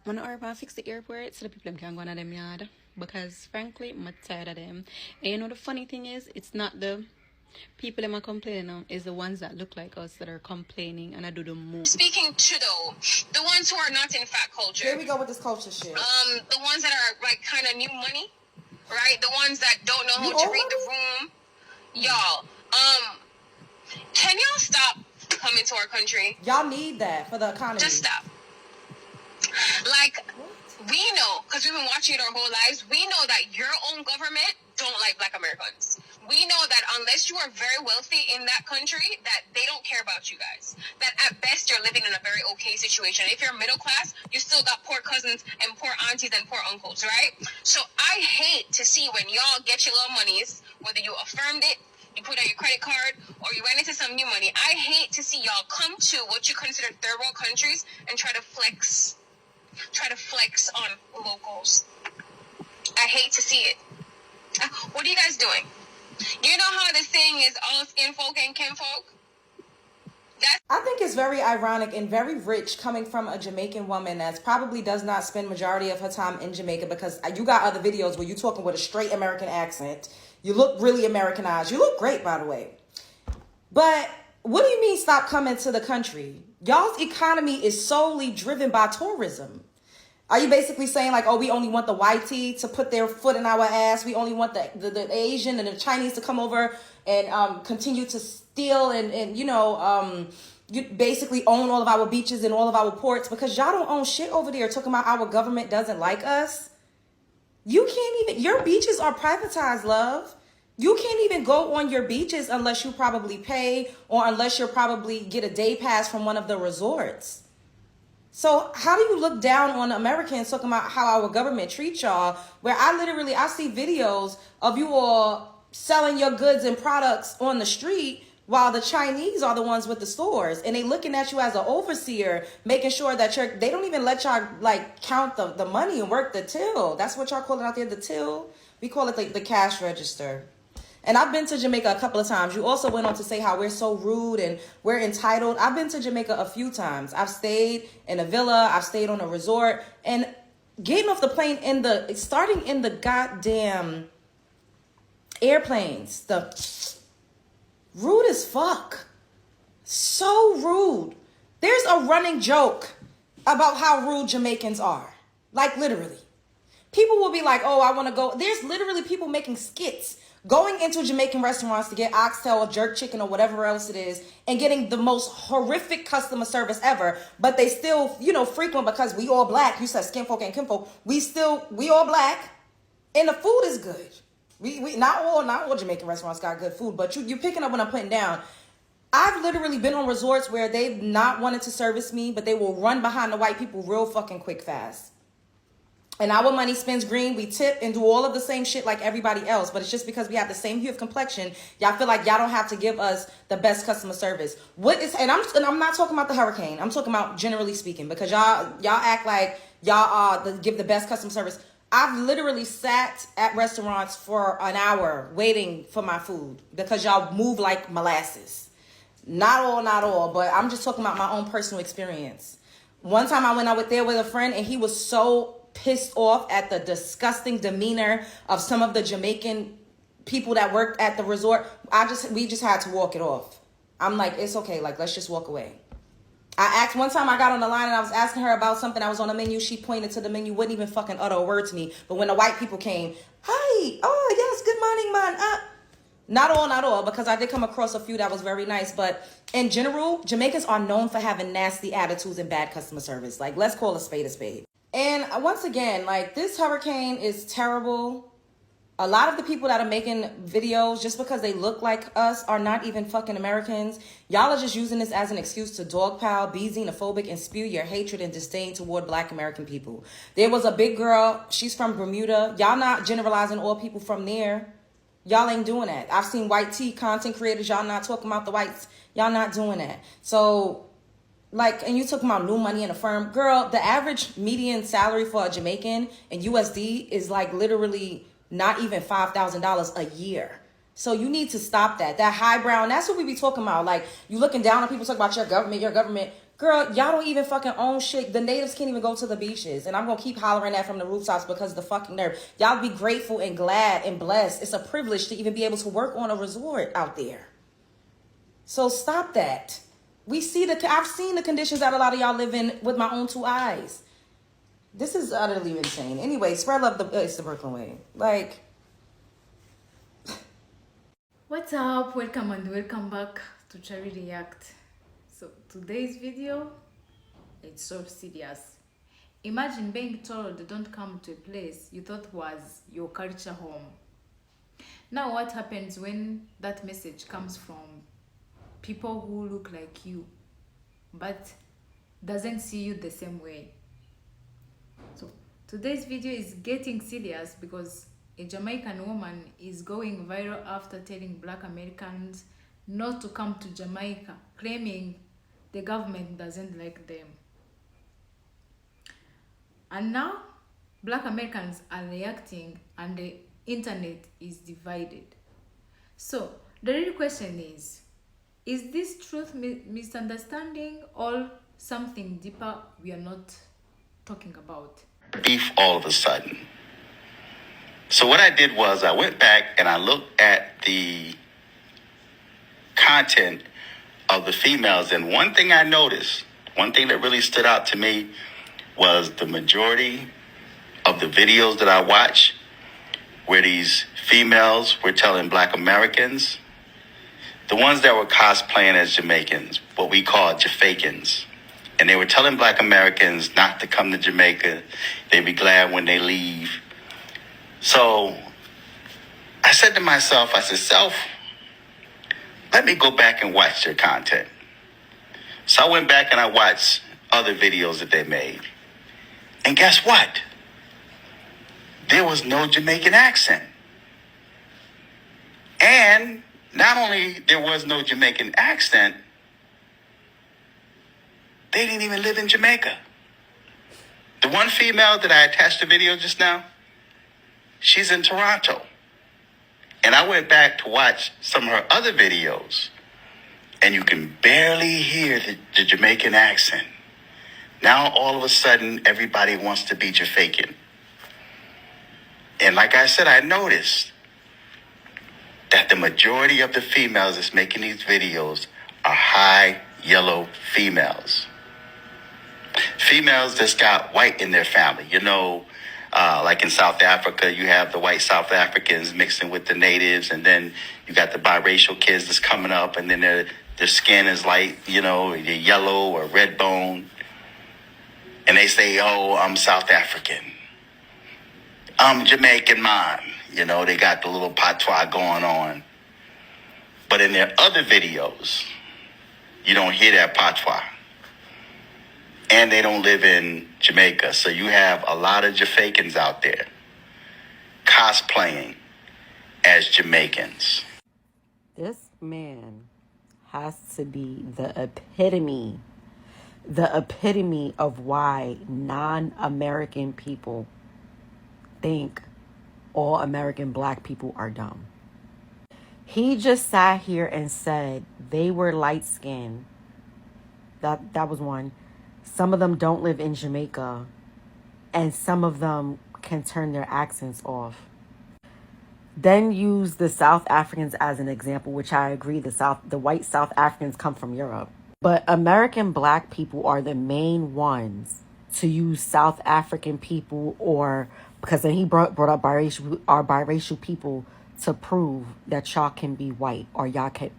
When urban fix the airport so the people can go on them yard. Because frankly, I'm tired of them. And you know the funny thing is, it's not the people that are complaining now, it's the ones that look like us that are complaining and I do the most. Speaking to the ones who are not in fat culture. Here we go with this culture shit. The ones that are like kind of new money, right? The ones that don't know how to read the room. Y'all, can y'all stop coming to our country? Y'all need that for the economy. Just stop. Like, we know, because we've been watching it our whole lives, we know that your own government don't like Black Americans. We know that unless you are very wealthy in that country, that they don't care about you guys. That at best, you're living in a very okay situation. If you're middle class, you still got poor cousins and poor aunties and poor uncles, right? So I hate to see when y'all get your little monies, whether you affirmed it, you put on your credit card, or you went into some new money. I hate to see y'all come to what you consider third world countries and try to flex on locals. I hate to see it. What are you guys doing? You know how the saying is all skin folk and kin folk? I think it's very ironic and very rich coming from a Jamaican woman that probably does not spend majority of her time in Jamaica, because you got other videos where you're talking with a straight American accent. You look really Americanized. You look great, by the way. But what do you mean stop coming to the country? Y'all's economy is solely driven by tourism. Are you basically saying like, oh, we only want the whitey to put their foot in our ass? We only want the Asian and the Chinese to come over and continue to steal and you basically own all of our beaches and all of our ports, because y'all don't own shit over there talking about our government doesn't like us? You can't even, your beaches are privatized, love. You can't even go on your beaches unless you probably pay or unless you probably get a day pass from one of the resorts. So how do you look down on Americans talking about how our government treats y'all, where I see videos of you all selling your goods and products on the street while the Chinese are the ones with the stores, and they looking at you as an overseer, making sure that they don't even let y'all like count the money and work the till. That's what y'all call it out there, the till. We call it the cash register. And I've been to Jamaica a couple of times. You also went on to say how we're so rude and we're entitled. I've been to Jamaica a few times. I've stayed in a villa. I've stayed on a resort. And getting off the plane starting in the goddamn airplanes, the rude as fuck. So rude. There's a running joke about how rude Jamaicans are. Like literally. People will be like, oh, I want to go. There's literally people making skits going into Jamaican restaurants to get oxtail or jerk chicken or whatever else it is and getting the most horrific customer service ever. But they still, frequent because we all Black. You said skin folk and kinfolk. We all Black. And the food is good. We not all Jamaican restaurants got good food, but you picking up what I'm putting down. I've literally been on resorts where they've not wanted to service me, but they will run behind the white people real fucking quick fast. And our money spins green. We tip and do all of the same shit like everybody else. But it's just because we have the same hue of complexion, y'all feel like y'all don't have to give us the best customer service. And I'm not talking about the hurricane. I'm talking about generally speaking, because y'all act like y'all give the best customer service. I've literally sat at restaurants for an hour waiting for my food because y'all move like molasses. Not all, but I'm just talking about my own personal experience. One time I went out there with a friend and he was so pissed off at the disgusting demeanor of some of the Jamaican people that worked at the resort. We just had to walk it off. I'm like, it's okay. Like, let's just walk away. One time I got on the line and I was asking her about something that was on the menu. She pointed to the menu, wouldn't even fucking utter a word to me. But when the white people came, hi, oh yes, good morning, man. Not all, because I did come across a few that was very nice. But in general, Jamaicans are known for having nasty attitudes and bad customer service. Like, let's call a spade a spade. And once again, like, this hurricane is terrible. A lot of the people that are making videos just because they look like us are not even fucking Americans. Y'all are just using this as an excuse to dogpile, be xenophobic, and spew your hatred and disdain toward Black American people. There was a big girl. She's from Bermuda. Y'all not generalizing all people from there. Y'all ain't doing that. I've seen white tea content creators. Y'all not talking about the whites. Y'all not doing that. So, like, and you talking about new money in a firm. Girl, the average median salary for a Jamaican in USD is like literally not even $5,000 a year. So you need to stop that. That highbrow, and that's what we be talking about. Like, you looking down on people talking about your government. Girl, y'all don't even fucking own shit. The natives can't even go to the beaches. And I'm going to keep hollering that from the rooftops because of the fucking nerve. Y'all be grateful and glad and blessed. It's a privilege to even be able to work on a resort out there. So stop that. I've seen the conditions that a lot of y'all live in with my own two eyes. This is utterly insane. Anyway, spread love. It's the Brooklyn way. Like, what's up? Welcome and welcome back to Cherry React. So today's video, it's so serious. Imagine being told don't come to a place you thought was your culture home. Now what happens when that message comes from people who look like you but doesn't see you the same way? So today's video is getting serious because a Jamaican woman is going viral after telling Black Americans not to come to Jamaica, claiming the government doesn't like them. And now Black Americans are reacting and the internet is divided. So the real question is this truth misunderstanding or something deeper we are not talking about? Beef all of a sudden. So what I did was I went back and I looked at the content of the females, and one thing I noticed, one thing that really stood out to me was the majority of the videos that I watch where these females were telling Black Americans, the ones that were cosplaying as Jamaicans, what we call Ja-fakens, and they were telling Black Americans not to come to Jamaica. They'd be glad when they leave. So I said to myself, Self, let me go back and watch their content. So I went back and I watched other videos that they made. And guess what? There was no Jamaican accent. And not only there was no Jamaican accent, they didn't even live in Jamaica. The one female that I attached the video just now, she's in Toronto. And I went back to watch some of her other videos, and you can barely hear the Jamaican accent. Now, all of a sudden, everybody wants to be Ja-faken. And like I said, I noticed that the majority of the females that's making these videos are high yellow females. Females that's got white in their family. You know, like in South Africa, you have the white South Africans mixing with the natives, and then you got the biracial kids that's coming up, and then their skin is light, you know, they're yellow or red bone. And they say, oh, I'm South African. I'm Jamaican man. You know, they got the little patois going on. But in their other videos, you don't hear that patois. And they don't live in Jamaica. So you have a lot of Ja-fakens out there cosplaying as Jamaicans. This man has to be the epitome of why non-American people think all American Black people are dumb. He just sat here and said they were light-skinned. That was one. Some of them don't live in Jamaica, and some of them can turn their accents off. Then use the South Africans as an example, which I agree, the white South Africans come from Europe. But American Black people are the main ones to use South African people, or because then he brought up biracial people to prove that y'all can be white, or y'all can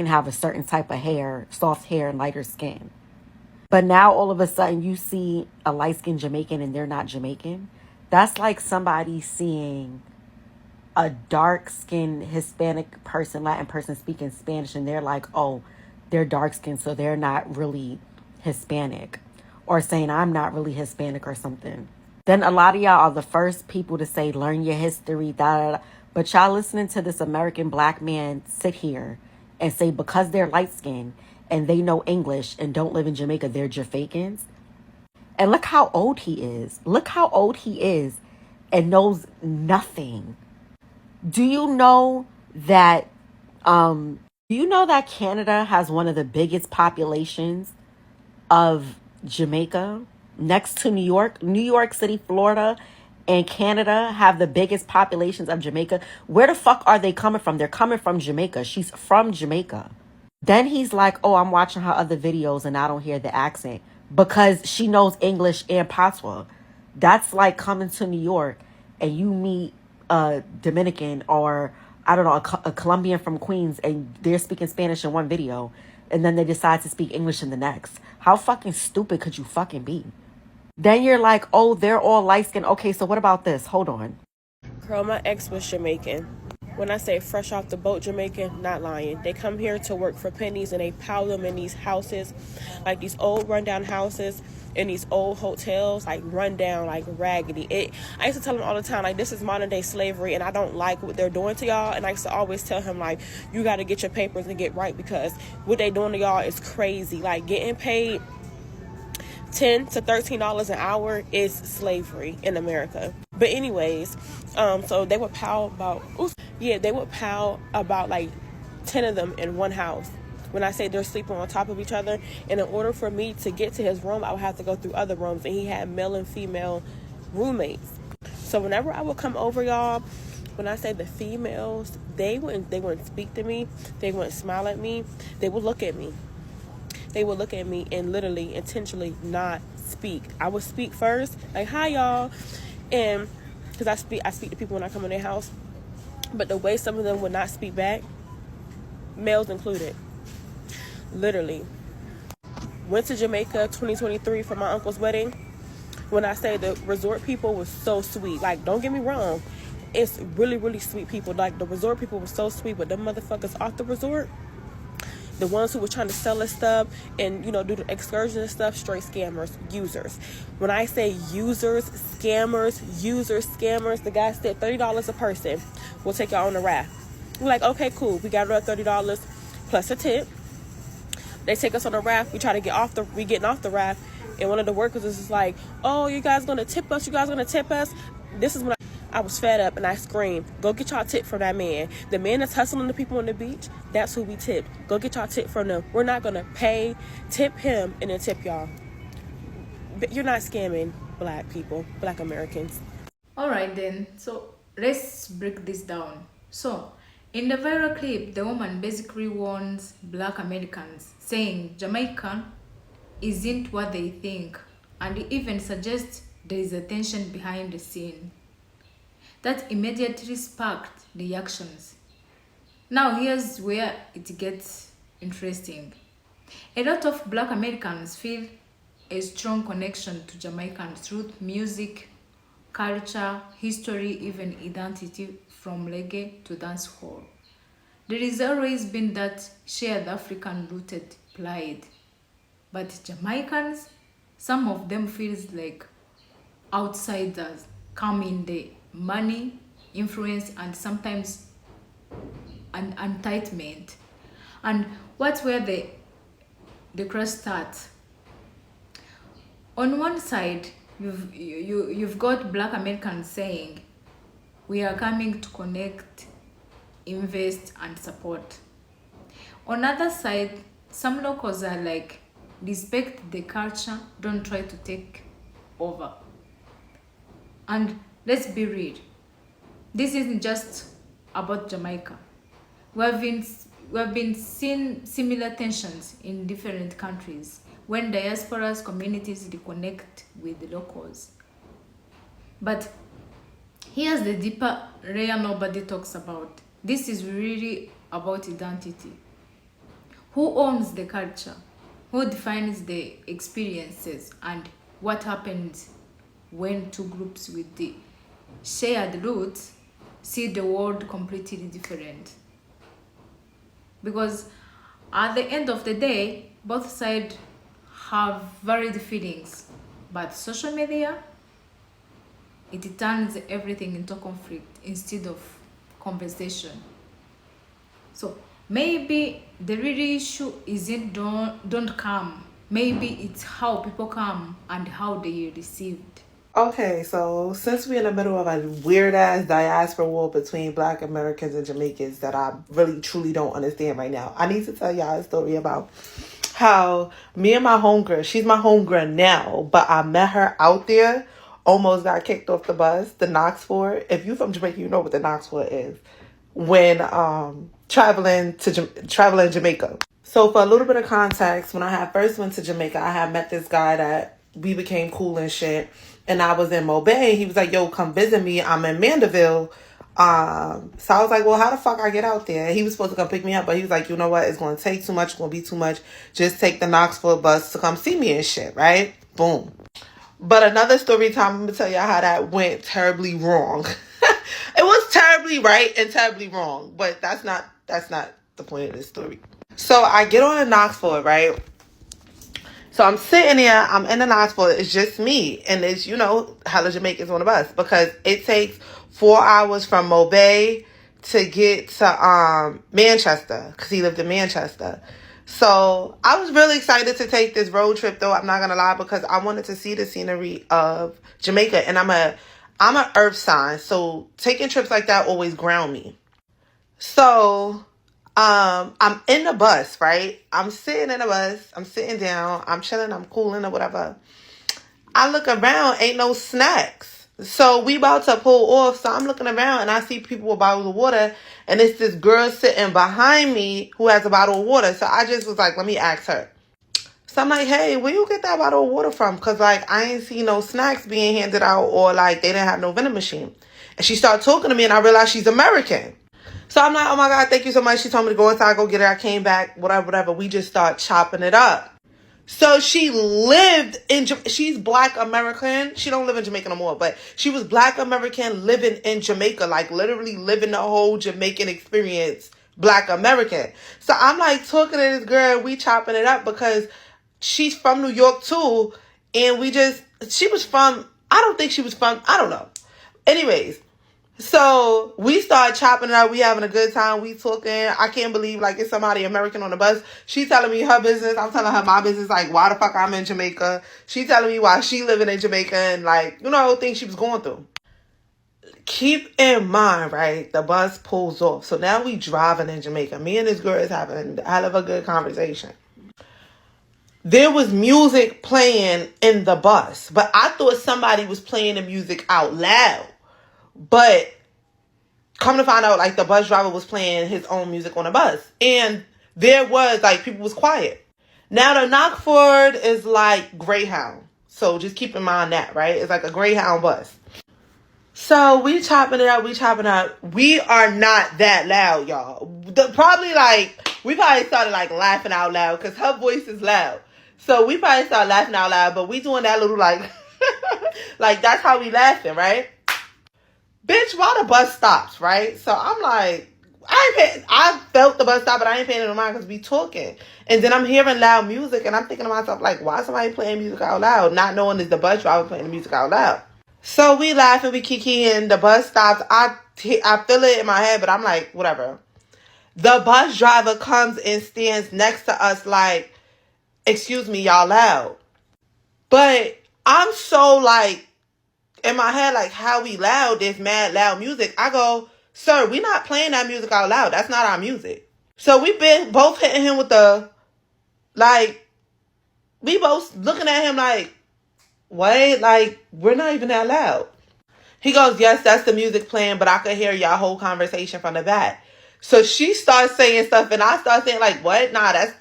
have a certain type of hair, soft hair and lighter skin. But now all of a sudden you see a light-skinned Jamaican and they're not Jamaican. That's like somebody seeing a dark-skinned Hispanic person, Latin person speaking Spanish, and they're like, oh, they're dark-skinned, so they're not really Hispanic. Or saying, I'm not really Hispanic or something. Then a lot of y'all are the first people to say, learn your history, But y'all listening to this American Black man sit here and say because they're light-skinned and they know English and don't live in Jamaica, they're Ja-fakens. And look how old he is. Look how old he is and knows nothing. Do you know that Do you know that Canada has one of the biggest populations of Jamaica next to New York? New York City, Florida, and Canada have the biggest populations of Jamaica. Where the fuck are they coming from? They're coming from Jamaica. She's from Jamaica. Then he's like, oh, I'm watching her other videos and I don't hear the accent because she knows English and patois. That's like coming to New York and you meet a Dominican or, I don't know, a Colombian from Queens and they're speaking Spanish in one video and then they decide to speak English in the next. How fucking stupid could you fucking be? Then you're like, oh, they're all light-skinned. Okay, so what about this? Hold on. Girl, my ex was Jamaican. When I say fresh off the boat Jamaican, not lying. They come here to work for pennies and they pile them in these houses, like these old rundown houses in these old hotels, like rundown, like raggedy. I used to tell him all the time, like, this is modern day slavery and I don't like what they're doing to y'all. And I used to always tell him, like, you got to get your papers and get right because what they doing to y'all is crazy. Like, getting paid $10 to $13 an hour is slavery in America. But anyways, so they would pile about like 10 of them in one house. When I say they're sleeping on top of each other, and in order for me to get to his room, I would have to go through other rooms, and he had male and female roommates. So whenever I would come over, y'all, when I say the females, they wouldn't speak to me, they wouldn't smile at me, they would look at me. They would look at me and literally intentionally not speak. I would speak first, like, hi y'all, and because I speak to people when I come in their house, but the way some of them would not speak back, males included, literally. Went to Jamaica 2023 for my uncle's wedding. When I say the resort people was so sweet, like, don't get me wrong, it's really, really sweet people. Like, the resort people were so sweet, but them motherfuckers off the resort, the ones who were trying to sell us stuff and, you know, do the excursion and stuff, straight scammers, users. When I say users, scammers, the guy said $30 a person. We'll take y'all on a raft. We're like, okay, cool. We got it at $30 plus a tip. They take us on a raft. We getting off the raft. And one of the workers is just like, oh, you guys going to tip us? This is when I was fed up and I screamed, go get y'all tip from that man. The man that's hustling the people on the beach, that's who we tipped. Go get y'all tip from them. We're not going to pay, tip him, and then tip y'all. But you're not scamming black people, black Americans. Alright then, so let's break this down. So, in the viral clip, the woman basically warns black Americans, saying Jamaican isn't what they think, and even suggests there is a tension behind the scene. That immediately sparked reactions. Now here's where it gets interesting. A lot of black Americans feel a strong connection to Jamaican through music, culture, history, even identity, from reggae to dancehall. There has always been that shared African-rooted pride. But Jamaicans, some of them feels like outsiders come in the money, influence, and sometimes an entitlement. And what's where the crash starts? On one side, you've got black Americans saying, we are coming to connect, invest, and support. On the other side, some locals are like, respect the culture, don't try to take over. And let's be real, this isn't just about Jamaica. We've been seeing similar tensions in different countries when diaspora's communities reconnect with the locals. But here's the deeper layer nobody talks about. This is really about identity. Who owns the culture? Who defines the experiences? And what happens when two groups with the shared roots see the world completely different? Because at the end of the day, both sides have varied feelings, but social media, it turns everything into conflict instead of conversation. So maybe the real issue isn't don't come. Maybe it's how people come and how they are received. Okay, so since we're in the middle of a weird ass diaspora war between Black Americans and Jamaicans that I really truly don't understand right now, I need to tell y'all a story about how me and my homegirl, she's my homegirl now, but I met her out there, almost got kicked off the bus, the Knoxville. If you from Jamaica, you know what the Knoxville is. When traveling Jamaica. So for a little bit of context, when I had first went to Jamaica, I had met this guy that we became cool and shit. And I was in Mobay. He was like, yo, come visit me. I'm in Mandeville. So I was like, well, how the fuck I get out there? He was supposed to come pick me up, but he was like, you know what? It's going to take too much. It's going to be too much. Just take the Knoxville bus to come see me and shit, right? Boom. But another story time, I'm going to tell y'all how that went terribly wrong. It was terribly right and terribly wrong, but that's not the point of this story. So I get on in Knoxville, right? So I'm sitting there, I'm in the Knoxville, it's just me, and it's, you know, hella Jamaicans on the bus, because it takes 4 hours from Mobay to get to Manchester, because he lived in Manchester. So I was really excited to take this road trip, though, I'm not gonna lie, because I wanted to see the scenery of Jamaica, and I'm a earth sign, so taking trips like that always ground me. So I'm in the bus, right? I'm sitting in the bus, I'm sitting down, I'm chilling, I'm cooling or whatever. I look around, ain't no snacks. So we about to pull off, so I'm looking around and I see people with bottles of water, and it's this girl sitting behind me who has a bottle of water. So I just was like, let me ask her. So I'm like, hey, where you get that bottle of water from? Because, like, I ain't see no snacks being handed out, or, like, they didn't have no vending machine. And she started talking to me, and I realized she's American. So I'm like, oh, my God, thank you so much. She told me to go inside, go get her. I came back, whatever. We just start chopping it up. So she lived in, she's Black American. She don't live in Jamaica no more, but she was Black American living in Jamaica, like, literally living the whole Jamaican experience, Black American. So I'm, like, talking to this girl, we chopping it up, because she's from New York too, and she was from, I don't know. Anyways, so we start chopping it up, we having a good time, we talking, I can't believe, like, it's somebody American on the bus. She telling me her business, I'm telling her my business, like, why the fuck I'm in Jamaica. She telling me why she living in Jamaica, and, like, you know, things she was going through. Keep in mind, right, the bus pulls off. So now we driving in Jamaica. Me and this girl is having a hell of a good conversation. There was music playing in the bus, but I thought somebody was playing the music out loud. But come to find out, like, the bus driver was playing his own music on the bus. And there was, like, people was quiet. Now, the Knoxford is like Greyhound. So just keep in mind that, right? It's like a Greyhound bus. So we chopping it up. We are not that loud, y'all. We probably started, like, laughing out loud, because her voice is loud. So we probably started laughing out loud, but we doing that little, like, like, that's how we laughing, right? Bitch, while the bus stops, right? So I'm like, I felt the bus stop, but I ain't paying no mind, because we talking. And then I'm hearing loud music, and I'm thinking to myself, like, why is somebody playing music out loud? Not knowing it's the bus driver playing the music out loud. So we laughing, we kikiing, the bus stops. I feel it in my head, but I'm like, whatever. The bus driver comes and stands next to us like, excuse me, y'all loud. But I'm so, like, in my head, like, how we loud, this mad loud music. I go, sir, we not playing that music out loud. That's not our music. So we been both hitting him with the, like, we both looking at him like, what? Like, we're not even that loud. He goes, yes, that's the music playing, but I could hear y'all whole conversation from the back. So she starts saying stuff, and I start saying, like, what? Nah, that's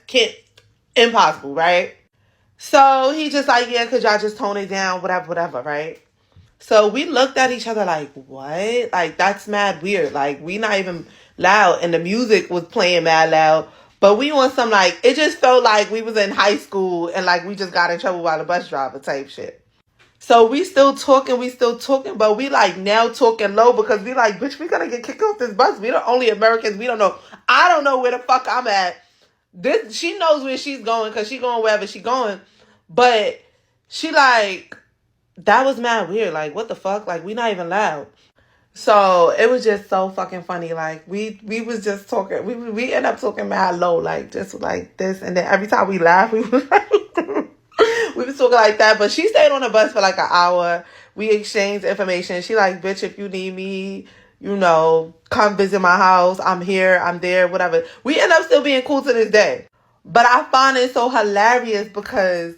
impossible, right? So he just like, yeah, because y'all just tone it down, whatever, right? So we looked at each other like, what? Like, that's mad weird. Like, we not even loud, and the music was playing mad loud. But we on some, like, it just felt like we was in high school, and, like, we just got in trouble by the bus driver type shit. So we still talking, but we, like, now talking low, because we like, bitch, we gonna get kicked off this bus. We the only Americans. We don't know. I don't know where the fuck I'm at. She knows where she's going, because she going wherever she going. But she like, that was mad weird. Like, what the fuck? Like, we not even loud. So it was just so fucking funny. Like, we was just talking. We end up talking mad low, like, just like this. And then every time we laugh, we was like, We was talking like that, but she stayed on the bus for like an hour. We exchanged information. She like, bitch, if you need me, you know, come visit my house. I'm here, I'm there, whatever. We end up still being cool to this day. But I find it so hilarious because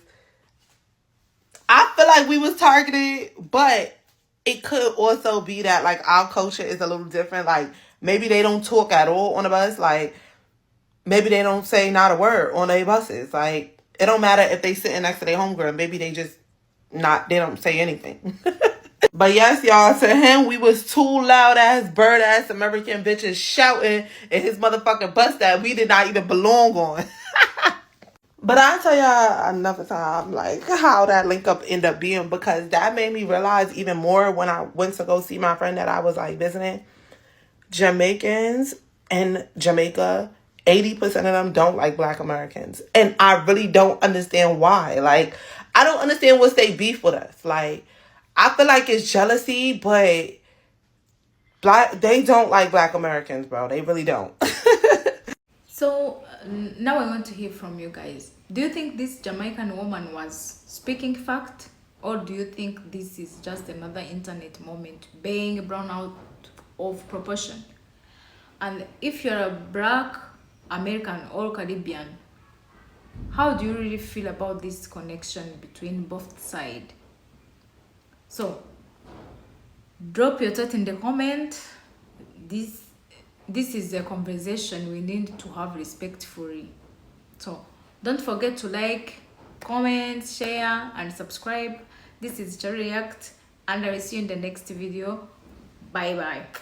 I feel like we was targeted, but it could also be that like our culture is a little different. Like maybe they don't talk at all on the bus. Like maybe they don't say not a word on their buses. Like it don't matter if they sitting next to their homegirl. Maybe they just they don't say anything. But yes, y'all, to him, we was two loud ass, bird ass American bitches shouting in his motherfucking bus that we did not even belong on. But I'll tell y'all another time, like, how that link up ended up being, because that made me realize even more when I went to go see my friend that I was, like, visiting. Jamaicans in Jamaica, 80% of them don't like Black Americans. And I really don't understand why. Like, I don't understand what's they beef with us. Like, I feel like it's jealousy, but they don't like Black Americans, bro. They really don't. So now I want to hear from you guys. Do you think this Jamaican woman was speaking fact, or do you think this is just another internet moment being blown out of proportion? And if you're a Black American or Caribbean, how do you really feel about this connection between both sides? So drop your thought in the comment. This is a conversation we need to have respectfully. So don't forget to like, comment, share, and subscribe. This is Ja React, and I will see you in the next video. Bye bye.